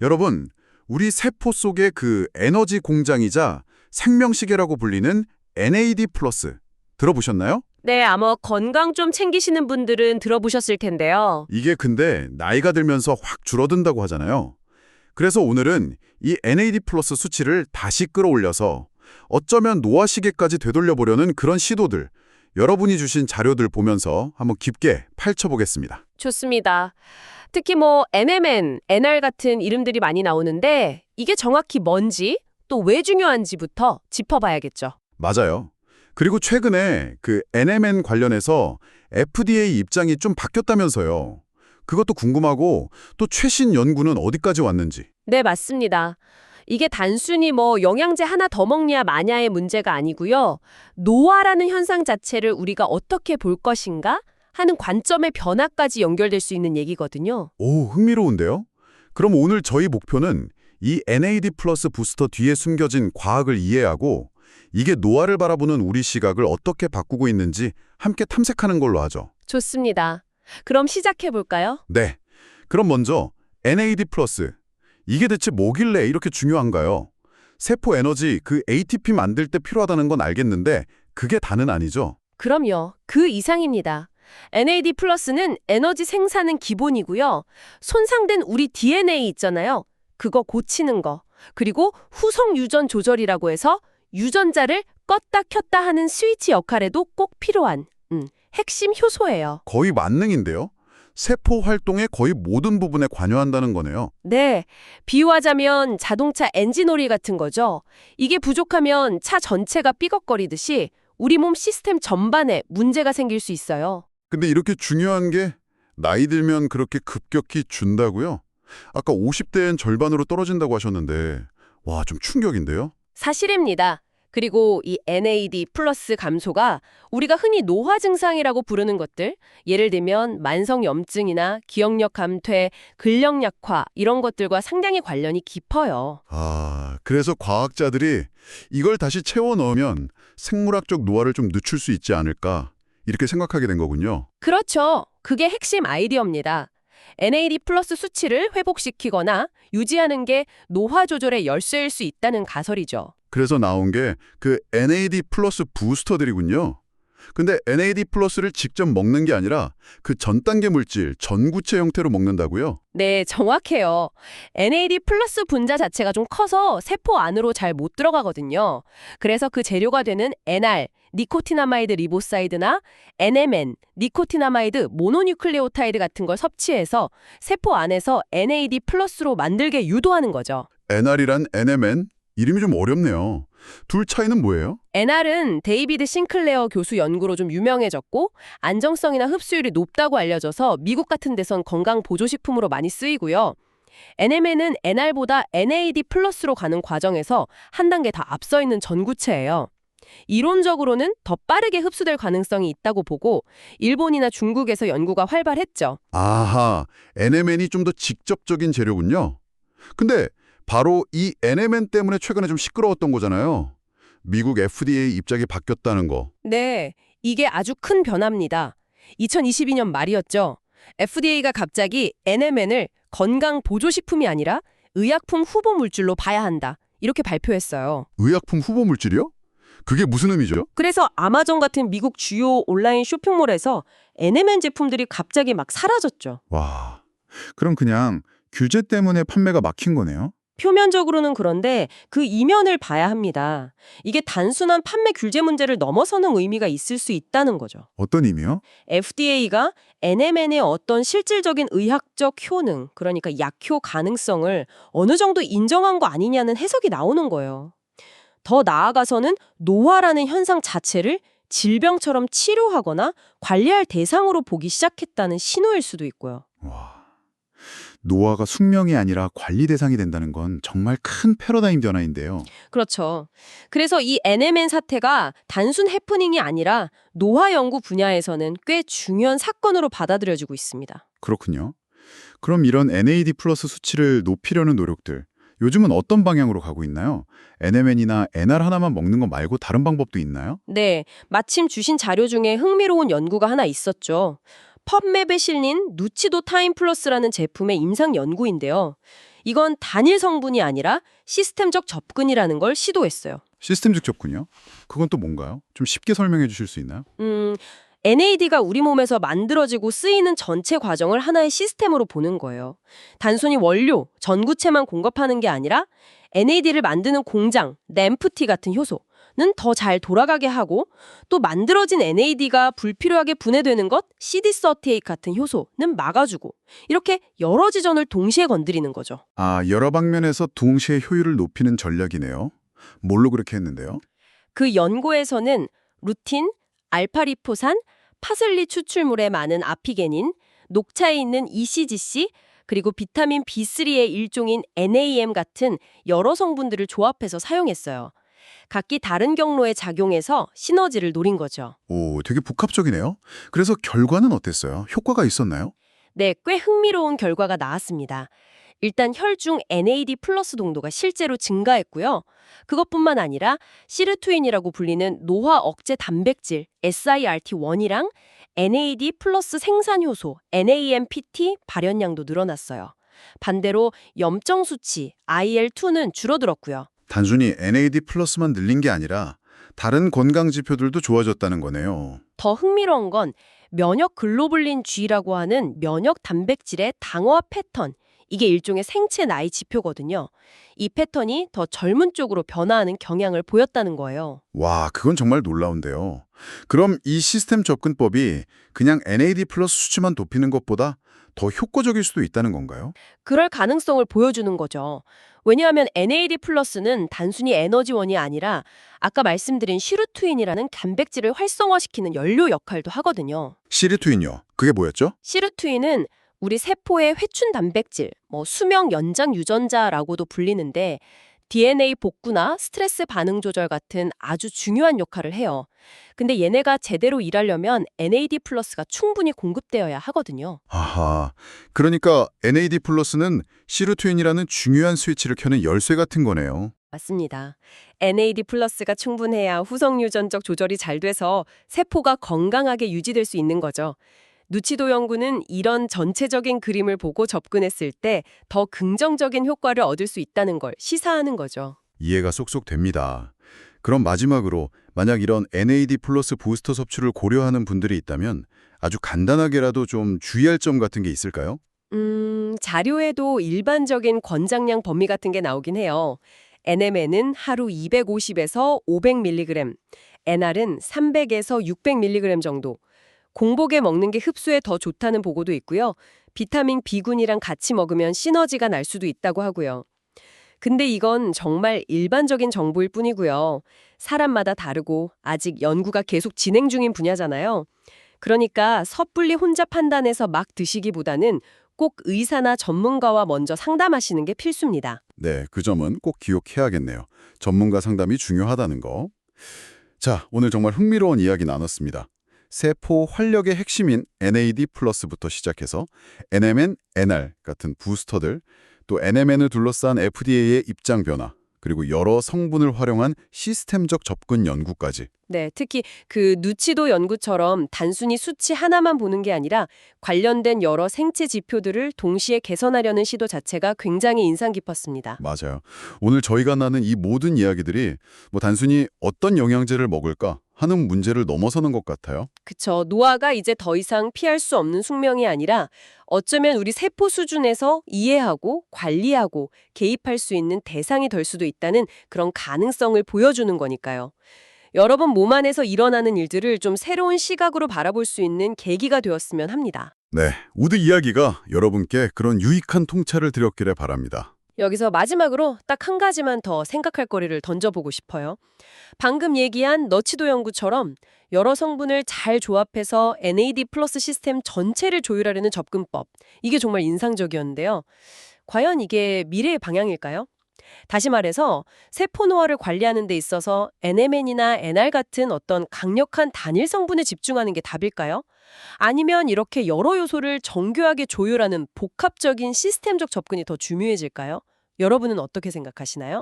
여러분, 우리 세포 속의 그 에너지 공장이자 생명시계라고 불리는 NAD+, 들어보셨나요? 네, 아마 건강 좀 챙기시는 분들은 들어보셨을 텐데요. 이게 근데 나이가 들면서 확 줄어든다고 하잖아요. 그래서 오늘은 이 NAD+ 수치를 다시 끌어올려서 어쩌면 노화시계까지 되돌려보려는 그런 시도들, 여러분이 주신 자료들 보면서 한번 깊게 파헤쳐보겠습니다. 좋습니다. 특히 NMN, NR 같은 이름들이 많이 나오는데 이게 정확히 뭔지 또 왜 중요한지부터 짚어봐야겠죠. 맞아요. 그리고 최근에 그 NMN 관련해서 FDA 입장이 좀 바뀌었다면서요. 그것도 궁금하고 또 최신 연구는 어디까지 왔는지. 네, 맞습니다. 이게 단순히 영양제 하나 더 먹냐 마냐의 문제가 아니고요. 노화라는 현상 자체를 우리가 어떻게 볼 것인가 하는 관점의 변화까지 연결될 수 있는 얘기거든요. 오, 흥미로운데요? 그럼 오늘 저희 목표는 이 NAD+ 부스터 뒤에 숨겨진 과학을 이해하고 이게 노화를 바라보는 우리 시각을 어떻게 바꾸고 있는지 함께 탐색하는 걸로 하죠. 좋습니다. 그럼 시작해볼까요? 네. 그럼 먼저 NAD+. 이게 대체 뭐길래 이렇게 중요한가요? 세포 에너지 그 ATP 만들 때 필요하다는 건 알겠는데 그게 다는 아니죠? 그럼요. 그 이상입니다. NAD+는 에너지 생산은 기본이고요. 손상된 우리 DNA 있잖아요. 그거 고치는 거. 그리고 후속 유전 조절이라고 해서 유전자를 껐다 켰다 하는 스위치 역할에도 꼭 필요한 핵심 효소예요. 거의 만능인데요? 세포 활동의 거의 모든 부분에 관여한다는 거네요. 네, 비유하자면 자동차 엔진오일 같은 거죠. 이게 부족하면 차 전체가 삐걱거리듯이 우리 몸 시스템 전반에 문제가 생길 수 있어요. 근데 이렇게 중요한 게 나이 들면 그렇게 급격히 준다고요? 아까 50대엔 절반으로 떨어진다고 하셨는데 와, 좀 충격인데요? 사실입니다. 그리고 이 NAD 플러스 감소가 우리가 흔히 노화 증상이라고 부르는 것들, 예를 들면 만성염증이나 기억력 감퇴, 근력 약화 이런 것들과 상당히 관련이 깊어요. 아, 그래서 과학자들이 이걸 다시 채워 넣으면 생물학적 노화를 좀 늦출 수 있지 않을까 이렇게 생각하게 된 거군요. 그렇죠. 그게 핵심 아이디어입니다. NAD 플러스 수치를 회복시키거나 유지하는 게 노화 조절의 열쇠일 수 있다는 가설이죠. 그래서 나온 게 그 NAD+ 부스터들이군요. 근데 NAD+를 직접 먹는 게 아니라 그 전 단계 물질, 전구체 형태로 먹는다고요? 네, 정확해요. NAD 플러스 분자 자체가 좀 커서 세포 안으로 잘 못 들어가거든요. 그래서 그 재료가 되는 NR, 니코티나마이드 리보사이드나 NMN, 니코티나마이드 모노뉴클레오타이드 같은 걸 섭취해서 세포 안에서 NAD 플러스로 만들게 유도하는 거죠. NR이란 NMN? 이름이 좀 어렵네요. 둘 차이는 뭐예요? NR은 데이비드 싱클레어 교수 연구로 좀 유명해졌고 안정성이나 흡수율이 높다고 알려져서 미국 같은 데선 건강 보조식품으로 많이 쓰이고요. NMN은 NR보다 NAD 플러스로 가는 과정에서 한 단계 더 앞서 있는 전구체예요. 이론적으로는 더 빠르게 흡수될 가능성이 있다고 보고 일본이나 중국에서 연구가 활발했죠. 아하, NMN이 좀 더 직접적인 재료군요. 근데 바로 이 NMN 때문에 최근에 좀 시끄러웠던 거잖아요. 미국 FDA 입장이 바뀌었다는 거. 네, 이게 아주 큰 변화입니다. 2022년 말이었죠. FDA가 갑자기 NMN을 건강 보조식품이 아니라 의약품 후보 물질로 봐야 한다. 이렇게 발표했어요. 의약품 후보 물질이요? 그게 무슨 의미죠? 그래서 아마존 같은 미국 주요 온라인 쇼핑몰에서 NMN 제품들이 갑자기 막 사라졌죠. 와, 그럼 그냥 규제 때문에 판매가 막힌 거네요? 표면적으로는 그런데 그 이면을 봐야 합니다. 이게 단순한 판매 규제 문제를 넘어서는 의미가 있을 수 있다는 거죠. 어떤 의미요? FDA가 NMN의 어떤 실질적인 의학적 효능, 그러니까 약효 가능성을 어느 정도 인정한 거 아니냐는 해석이 나오는 거예요. 더 나아가서는 노화라는 현상 자체를 질병처럼 치료하거나 관리할 대상으로 보기 시작했다는 신호일 수도 있고요. 와, 노화가 숙명이 아니라 관리 대상이 된다는 건 정말 큰 패러다임 변화인데요. 그렇죠. 그래서 이 NMN 사태가 단순 해프닝이 아니라 노화 연구 분야에서는 꽤 중요한 사건으로 받아들여지고 있습니다. 그렇군요. 그럼 이런 NAD 플러스 수치를 높이려는 노력들, 요즘은 어떤 방향으로 가고 있나요? NMN이나 NR 하나만 먹는 거 말고 다른 방법도 있나요? 네, 마침 주신 자료 중에 흥미로운 연구가 하나 있었죠. 펍맵에 실린 누치도 타임 플러스라는 제품의 임상 연구인데요. 이건 단일 성분이 아니라 시스템적 접근이라는 걸 시도했어요. 시스템적 접근이요? 그건 또 뭔가요? 좀 쉽게 설명해 주실 수 있나요? NAD가 우리 몸에서 만들어지고 쓰이는 전체 과정을 하나의 시스템으로 보는 거예요. 단순히 원료, 전구체만 공급하는 게 아니라 NAD를 만드는 공장, 램프티 같은 효소는 더 잘 돌아가게 하고 또 만들어진 NAD가 불필요하게 분해되는 것, CD38 같은 효소는 막아주고 이렇게 여러 지점을 동시에 건드리는 거죠. 아, 여러 방면에서 동시에 효율을 높이는 전략이네요. 뭘로 그렇게 했는데요? 그 연구에서는 루틴, 알파리포산, 파슬리 추출물에 많은 아피게닌, 녹차에 있는 ECGC, 그리고 비타민 B3의 일종인 NAM 같은 여러 성분들을 조합해서 사용했어요. 각기 다른 경로에 작용해서 시너지를 노린 거죠. 오, 되게 복합적이네요. 그래서 결과는 어땠어요? 효과가 있었나요? 네, 꽤 흥미로운 결과가 나왔습니다. 일단 혈중 NAD 플러스 동도가 실제로 증가했고요. 그것뿐만 아니라 시르투인이라고 불리는 노화 억제 단백질 SIRT1이랑 NAD 플러스 생산효소 NAMPT 발현량도 늘어났어요. 반대로 염증 수치 IL-2는 줄어들었고요. 단순히 NAD 플러스만 늘린 게 아니라 다른 건강 지표들도 좋아졌다는 거네요. 더 흥미로운 건 면역 글로불린 G라고 하는 면역 단백질의 당화 패턴. 이게 일종의 생체 나이 지표거든요. 이 패턴이 더 젊은 쪽으로 변화하는 경향을 보였다는 거예요. 와, 그건 정말 놀라운데요. 그럼 이 시스템 접근법이 그냥 NAD 플러스 수치만 높이는 것보다 더 효과적일 수도 있다는 건가요? 그럴 가능성을 보여주는 거죠. 왜냐하면 NAD 플러스는 단순히 에너지원이 아니라 아까 말씀드린 시르투인이라는 단백질을 활성화시키는 연료 역할도 하거든요. 시르투인요. 그게 뭐였죠? 시르투인은 우리 세포의 회춘 단백질, 수명 연장 유전자라고도 불리는데 DNA 복구나 스트레스 반응 조절 같은 아주 중요한 역할을 해요. 근데 얘네가 제대로 일하려면 NAD 플러스가 충분히 공급되어야 하거든요. 아하, 그러니까 NAD 플러스는 시르투인이라는 중요한 스위치를 켜는 열쇠 같은 거네요. 맞습니다. NAD 플러스가 충분해야 후성 유전적 조절이 잘 돼서 세포가 건강하게 유지될 수 있는 거죠. 누치도 연구는 이런 전체적인 그림을 보고 접근했을 때 더 긍정적인 효과를 얻을 수 있다는 걸 시사하는 거죠. 이해가 쏙쏙 됩니다. 그럼 마지막으로 만약 이런 NAD 플러스 부스터 섭취를 고려하는 분들이 있다면 아주 간단하게라도 좀 주의할 점 같은 게 있을까요? 자료에도 일반적인 권장량 범위 같은 게 나오긴 해요. NMN은 하루 250에서 500mg, NR은 300에서 600mg 정도. 공복에 먹는 게 흡수에 더 좋다는 보고도 있고요. 비타민 B군이랑 같이 먹으면 시너지가 날 수도 있다고 하고요. 근데 이건 정말 일반적인 정보일 뿐이고요. 사람마다 다르고 아직 연구가 계속 진행 중인 분야잖아요. 그러니까 섣불리 혼자 판단해서 막 드시기보다는 꼭 의사나 전문가와 먼저 상담하시는 게 필수입니다. 네, 그 점은 꼭 기억해야겠네요. 전문가 상담이 중요하다는 거. 자, 오늘 정말 흥미로운 이야기 나눴습니다. 세포 활력의 핵심인 NAD 플러스부터 시작해서 NMN, NR 같은 부스터들, 또 NMN을 둘러싼 FDA의 입장 변화, 그리고 여러 성분을 활용한 시스템적 접근 연구까지. 네, 특히 그 누치도 연구처럼 단순히 수치 하나만 보는 게 아니라 관련된 여러 생체 지표들을 동시에 개선하려는 시도 자체가 굉장히 인상 깊었습니다. 맞아요. 오늘 저희가 나눈 이 모든 이야기들이 단순히 어떤 영양제를 먹을까 하는 문제를 넘어서는 것 같아요. 그쵸. 노화가 이제 더 이상 피할 수 없는 숙명이 아니라 어쩌면 우리 세포 수준에서 이해하고 관리하고 개입할 수 있는 대상이 될 수도 있다는 그런 가능성을 보여주는 거니까요. 여러분 몸 안에서 일어나는 일들을 좀 새로운 시각으로 바라볼 수 있는 계기가 되었으면 합니다. 네, 우드 이야기가 여러분께 그런 유익한 통찰을 드렸기를 바랍니다. 여기서 마지막으로 딱 한 가지만 더 생각할 거리를 던져보고 싶어요. 방금 얘기한 너치도 연구처럼 여러 성분을 잘 조합해서 NAD 플러스 시스템 전체를 조율하려는 접근법. 이게 정말 인상적이었는데요. 과연 이게 미래의 방향일까요? 다시 말해서 세포 노화를 관리하는 데 있어서 NMN이나 NR 같은 어떤 강력한 단일 성분에 집중하는 게 답일까요? 아니면 이렇게 여러 요소를 정교하게 조율하는 복합적인 시스템적 접근이 더 중요해질까요? 여러분은 어떻게 생각하시나요?